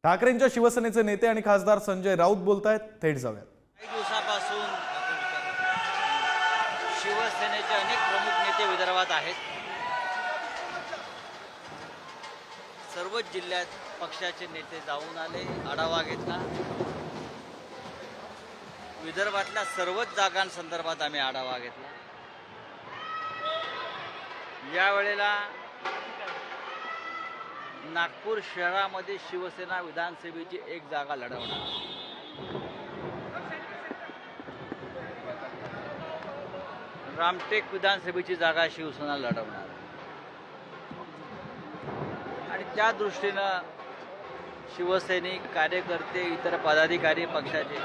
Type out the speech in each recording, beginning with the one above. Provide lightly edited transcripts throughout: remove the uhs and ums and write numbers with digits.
ठाकरेंच्या शिवसेनेचे नेते आणि खासदार संजय राऊत बोलतायत, थेट जाऊयात। काही दिवसापासून शिवसेनेचे अनेक प्रमुख नेते विदर्भात आहेत। सर्वच जिल्ह्यात पक्षाचे नेते जाऊन आले, आढावा घेतला। विदर्भातल्या सर्वच जागांसंदर्भात आम्ही आढावा घेतला। यावेळेला नागपूर शहरामध्ये शिवसेना विधानसभेची एक जागा लढवणार। रामटेक विधानसभेची जागा शिवसेना लढवणार आणि त्या दृष्टीनं शिवसैनिक कार्यकर्ते इतर पदाधिकारी पक्षाचे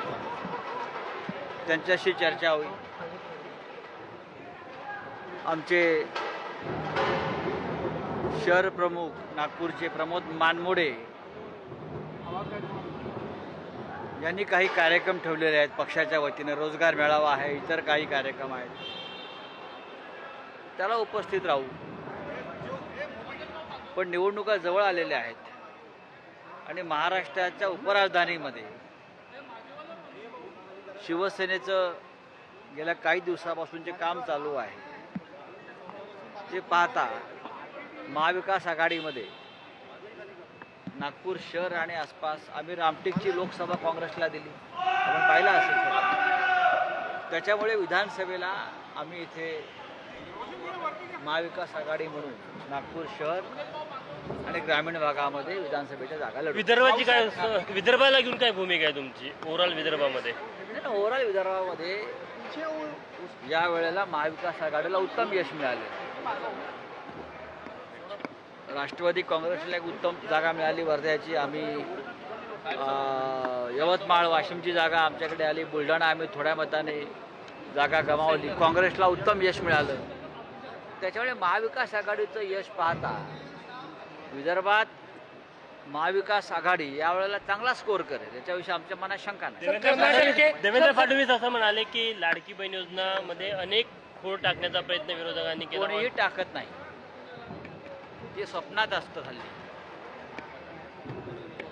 त्यांच्याशी चर्चा होईल। आमचे शहर प्रमुख नागपूरचे प्रमोद मानमोडे यांनी काही कार्यक्रम ठेवलेले आहेत पक्षाच्या वतीने। रोजगार मेळावा आहे, इतर काही कार्यक्रम आहेत, त्याला उपस्थित राहू। पण निवडणुका जवळ आलेल्या आहेत आणि महाराष्ट्राच्या उपराजधानीमध्ये शिवसेनेचं गेल्या काही दिवसापासून जे काम चालू आहे ते पाहता महाविकास आघाडीमध्ये नागपूर शहर आणि आसपास आम्ही रामटेकची लोकसभा काँग्रेसला दिली, आपण पाहिला असेल। त्याच्यामुळे विधानसभेला आम्ही इथे महाविकास आघाडी म्हणून नागपूर शहर आणि ग्रामीण भागामध्ये विधानसभेच्या जागा लढवू। विदर्भाची काय, विदर्भाला घेऊन काय भूमिका आहे तुमची ओव्हरऑल विदर्भामध्ये? ओव्हरऑल विदर्भामध्ये या वेळेला महाविकास आघाडीला उत्तम यश मिळाले। राष्ट्रवादी काँग्रेसला एक उत्तम जागा मिळाली वर्ध्याची, आम्ही यवतमाळ वाशिमची जागा आमच्याकडे आली, बुलढाणा आम्ही थोड्या मताने जागा गमावली, काँग्रेसला उत्तम यश मिळालं। त्याच्यामुळे महाविकास आघाडीचं यश पाहता विदर्भात महाविकास आघाडी यावेळेला चांगला स्कोर करेल, याच्याविषयी आमच्या मनात शंका नाही। देवेंद्र फडणवीस असं म्हणाले की लाडकी बहीण योजनामध्ये अनेक खोड टाकण्याचा प्रयत्न विरोधकांनी केला। कोणीही टाकत नाही, ते स्वप्नात असतं हल्ली।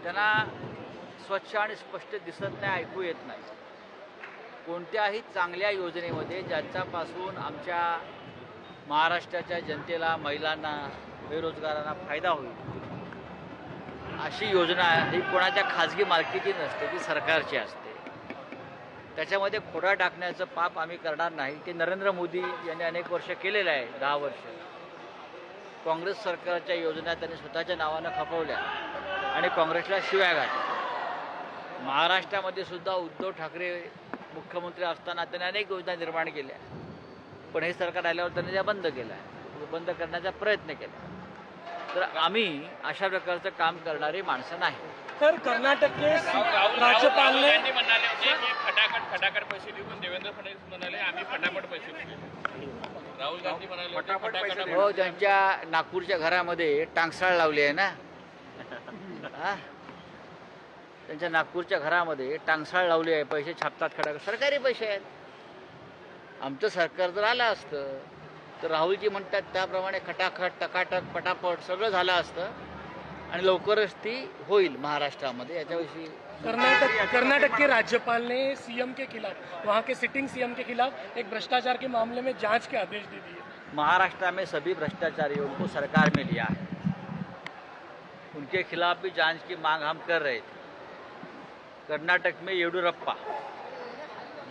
त्यांना स्वच्छ आणि स्पष्ट दिसत नाही, ऐकू येत नाही। कोणत्याही चांगल्या योजनेमध्ये ज्यांच्यापासून आमच्या महाराष्ट्राच्या जनतेला, महिलांना, बेरोजगारांना फायदा होईल अशी योजना ही कोणाच्या खाजगी मालकीची नसते, ती सरकारची असते। त्याच्यामध्ये खोडा टाकण्याचं पाप आम्ही करणार नाही। ते नरेंद्र मोदी यांनी अनेक वर्ष केलेलं आहे, 10 वर्ष। काँग्रेस सरकारच्या योजना त्यांनी स्वतःच्या नावानं खपवल्या आणि काँग्रेसला शिव्या घातल्या। महाराष्ट्रामध्ये सुद्धा उद्धव ठाकरे मुख्यमंत्री असताना त्यांनी अनेक योजना निर्माण केल्या, पण हे सरकार आल्यावर त्यांनी त्या बंद केल्या, बंद करण्याचा प्रयत्न केला। तर आम्ही अशा प्रकारचं काम करणारी माणसं नाही। तर कर्नाटक के राज्यपाल ने म्हणाले होते की फटाफट पैसे देऊन देवेंद्र फडणवीस म्हणाले आम्ही फटाफट पैसे देऊ। राहुल गांधी म्हणाले फटाफट हो, त्यांच्या नागपूरच्या घरामध्ये टांगसाळ लावली आहे ना। त्यांच्या नागपूरच्या घरामध्ये टांगसाळ लावली आहे, पैसे छापतात खटाखट, सरकारी पैसे आहेत। आमचं सरकार जर आलं असतं तर राहुलजी म्हणतात त्याप्रमाणे खटाखट टकाटक पटापट सगळं झालं असतं आणि लवकरच ती होईल महाराष्ट्रामध्ये। याच्याविषयी कर्नाटक के राज्यपाल ने सीएम के खिलाफ, वहाँ के सिटिंग सीएम के खिलाफ एक भ्रष्टाचार के मामले में जांच के आदेश दे दिए। महाराष्ट्र में सभी भ्रष्टाचारियों को सरकार में लिया है, उनके खिलाफ भी जांच की मांग हम कर रहे थे। कर्नाटक में येडियुरप्पा,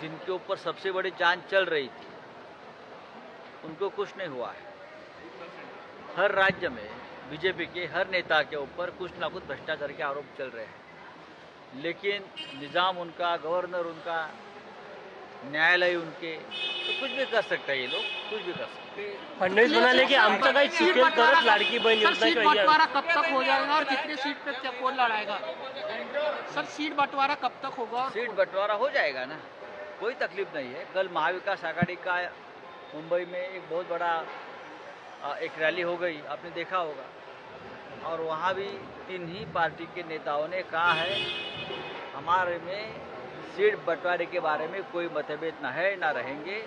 जिनके ऊपर सबसे बड़ी जांच चल रही थी, उनको कुछ नहीं हुआ है। हर राज्य में बीजेपी के हर नेता के ऊपर कुछ ना कुछ भ्रष्टाचार के आरोप चल रहे हैं, लेकिन निज़ाम उनका, गवर्नर उनका, न्यायालय उनके, तो कुछ भी कर सकते हैं ये लोग, कुछ भी कर सकते हैं। फडणवीस म्हणाले की आमचं काही चुकेल तरच लाडकी बहीण योजना सीट बंटवारा कब तक हो जाएगा और कितने सीट पे कौन लड़ाएगा? सर सीट बंटवारा कब तक होगा? सीट बंटवारा हो जाएगा ना, कोई तकलीफ नहीं है। कल महाविकास आघाड़ी का मुंबई में एक बहुत बड़ा एक रैली हो गई, आपने देखा होगा, और वहाँ भी 3 ही पार्टी के नेताओं ने कहा है हमारे में सीट बंटवारे के बारे में कोई मतभेद ना है, ना रहेंगे।